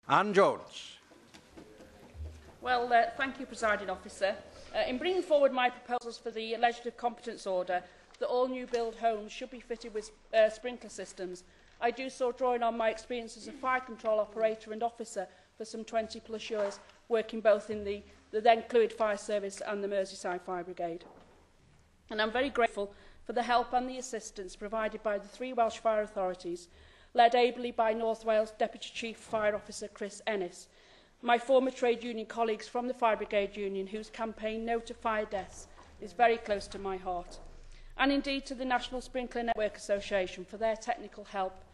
Anne Jones. Well, thank you, Presiding Officer. In bringing forward my proposals for the Legislative Competence Order that all new build homes should be fitted with sprinkler systems, I do so drawing on my experience as a fire control operator and officer for some 20+ years, working both in the then Clwyd Fire Service and the Merseyside Fire Brigade. And I'm very grateful for the help and the assistance provided by the 3 Welsh fire authorities, led ably by North Wales Deputy Chief Fire Officer Chris Ennis, my former trade union colleagues from the Fire Brigade Union, whose campaign No to Fire Deaths is very close to my heart, and indeed to the National Sprinkler Network Association for their technical help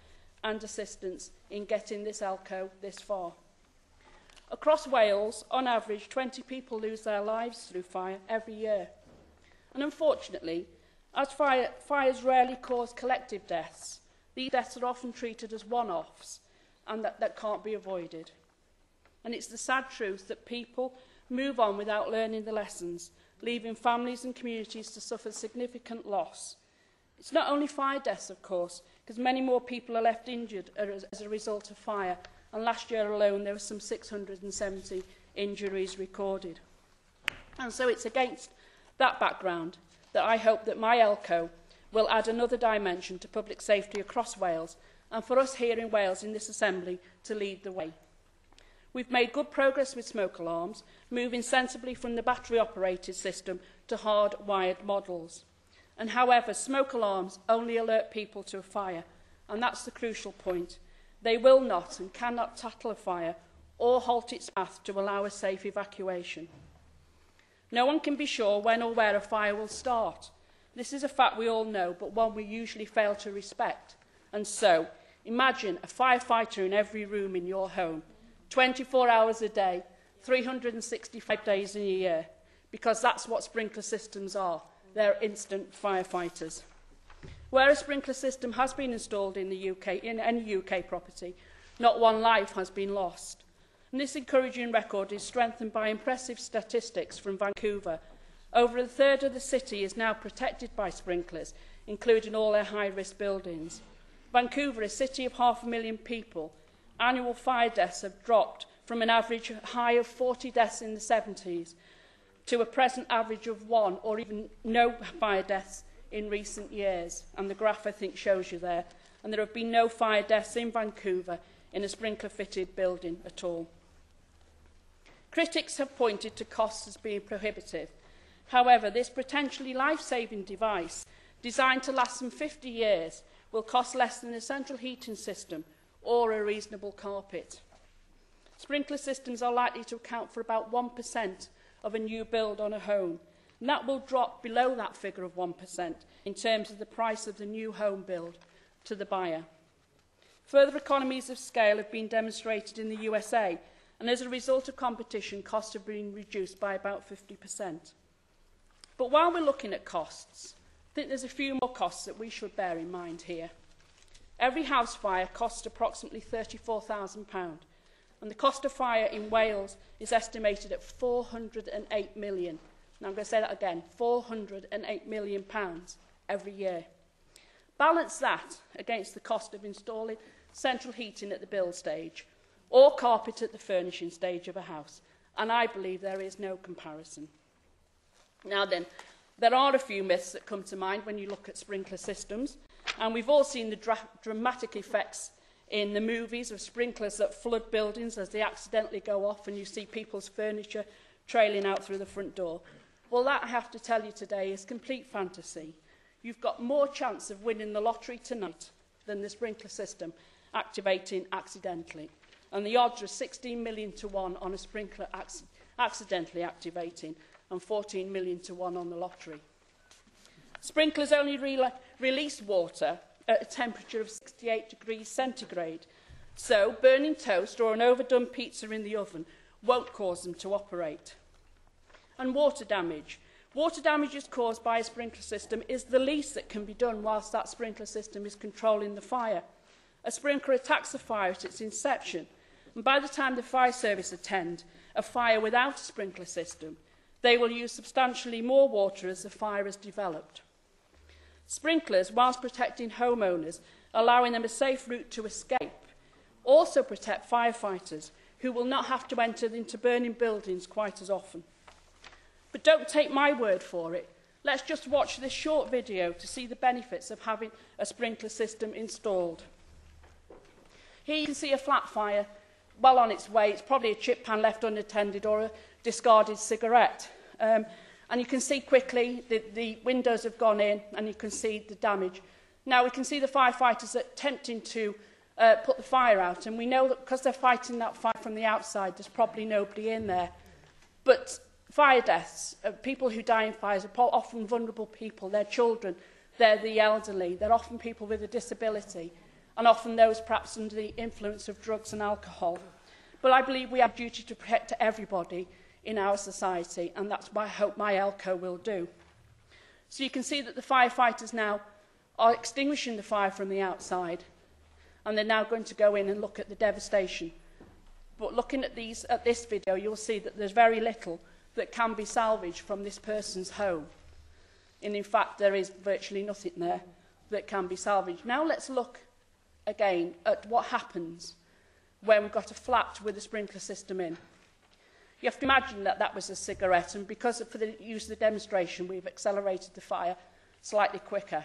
and assistance in getting this LCO this far. Across Wales, on average, 20 people lose their lives through fire every year. And unfortunately, as fires rarely cause collective deaths, these deaths are often treated as one-offs and that can't be avoided. And it's the sad truth that people move on without learning the lessons, leaving families and communities to suffer significant loss. It's not only fire deaths, of course, because many more people are left injured as a result of fire, and last year alone there were some 670 injuries recorded. And so it's against that background that I hope that my LCO will add another dimension to public safety across Wales, and for us here in Wales in this Assembly to lead the way. We've made good progress with smoke alarms, moving sensibly from the battery-operated system to hard-wired models. And however, smoke alarms only alert people to a fire, and that's the crucial point. They will not and cannot tackle a fire or halt its path to allow a safe evacuation. No one can be sure when or where a fire will start. This is a fact we all know, but one we usually fail to respect. And so, imagine a firefighter in every room in your home, 24 hours a day, 365 days in a year, because that's what sprinkler systems are. They're instant firefighters. Where a sprinkler system has been installed in the UK, in any UK property, not one life has been lost. And this encouraging record is strengthened by impressive statistics from Vancouver. Over a third of the city is now protected by sprinklers, including all their high-risk buildings. Vancouver, a city of 500,000 people, annual fire deaths have dropped from an average high of 40 deaths in the 70s to a present average of 1 or even no fire deaths in recent years. And the graph, I think, shows you there. And there have been no fire deaths in Vancouver in a sprinkler-fitted building at all. Critics have pointed to costs as being prohibitive. However, this potentially life-saving device, designed to last some 50 years, will cost less than a central heating system or a reasonable carpet. Sprinkler systems are likely to account for about 1% of a new build on a home, and that will drop below that figure of 1% in terms of the price of the new home build to the buyer. Further economies of scale have been demonstrated in the USA, and as a result of competition, costs have been reduced by about 50%. But while we're looking at costs, I think there's a few more costs that we should bear in mind here. Every house fire costs approximately £34,000, and the cost of fire in Wales is estimated at £408 million. Now I'm going to say that again, £408 million every year. Balance that against the cost of installing central heating at the build stage or carpet at the furnishing stage of a house, and I believe there is no comparison. Now then, there are a few myths that come to mind when you look at sprinkler systems, and we've all seen the dramatic effects in the movies of sprinklers that flood buildings as they accidentally go off and you see people's furniture trailing out through the front door. Well, that, I have to tell you today, is complete fantasy. You've got more chance of winning the lottery tonight than the sprinkler system activating accidentally. And the odds are 16 million to 1 on a sprinkler accidentally activating and 14 million to 1 on the lottery. Sprinklers only release water at a temperature of 68 degrees centigrade, so burning toast or an overdone pizza in the oven won't cause them to operate. And water damage. Water damage is caused by a sprinkler system is the least that can be done whilst that sprinkler system is controlling the fire. A sprinkler attacks the fire at its inception, and by the time the fire service attend a fire without a sprinkler system, they will use substantially more water as the fire has developed. Sprinklers, whilst protecting homeowners, allowing them a safe route to escape, also protect firefighters who will not have to enter into burning buildings quite as often. But don't take my word for it. Let's just watch this short video to see the benefits of having a sprinkler system installed. Here you can see a flat fire well on its way. It's probably a chip pan left unattended or a discarded cigarette. And you can see quickly the windows have gone in and you can see the damage. Now we can see the firefighters attempting to put the fire out, and we know that because they're fighting that fire from the outside, there's probably nobody in there. But fire deaths, people who die in fires are often vulnerable people. They're children, they're the elderly, they're often people with a disability, and often those perhaps under the influence of drugs and alcohol. But I believe we have a duty to protect everybody in our society, and that's what I hope my LCO will do. So you can see that the firefighters now are extinguishing the fire from the outside, and they're now going to go in and look at the devastation. But looking at this video, you'll see that there's very little that can be salvaged from this person's home. And in fact, there is virtually nothing there that can be salvaged. Now let's look again at what happens when we've got a flat with a sprinkler system in. You have to imagine that that was a cigarette, and because for the use of the demonstration, we've accelerated the fire slightly quicker.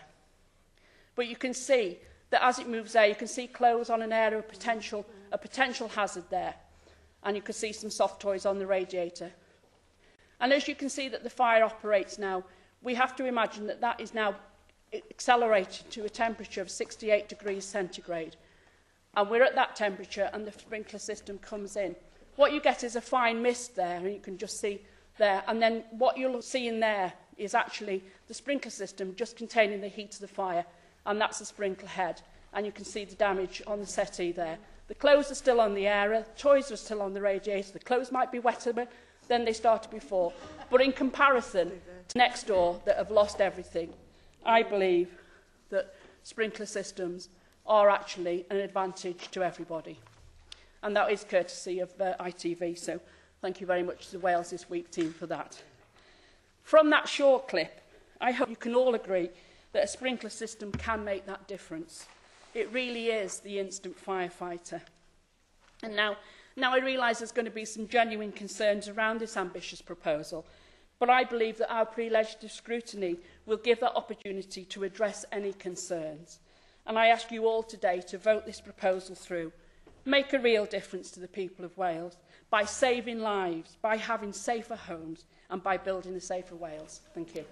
But you can see that as it moves there, you can see clothes on an area of a potential hazard there. And you can see some soft toys on the radiator. And as you can see that the fire operates now, we have to imagine that that is now accelerated to a temperature of 68 degrees centigrade. And we're at that temperature and the sprinkler system comes in. What you get is a fine mist there, and you can just see there. And then what you'll see in there is actually the sprinkler system just containing the heat of the fire. And that's the sprinkler head. And you can see the damage on the settee there. The clothes are still on the area, the toys are still on the radiator, the clothes might be wetter than they started before. But in comparison to next door that have lost everything, I believe that sprinkler systems are actually an advantage to everybody. And that is courtesy of ITV, so thank you very much to the Wales This Week team for that. From that short clip, I hope you can all agree that a sprinkler system can make that difference. It really is the instant firefighter. And now I realise there's going to be some genuine concerns around this ambitious proposal, but I believe that our pre-legislative scrutiny will give that opportunity to address any concerns. And I ask you all today to vote this proposal through. Make a real difference to the people of Wales by saving lives, by having safer homes, and by building a safer Wales. Thank you.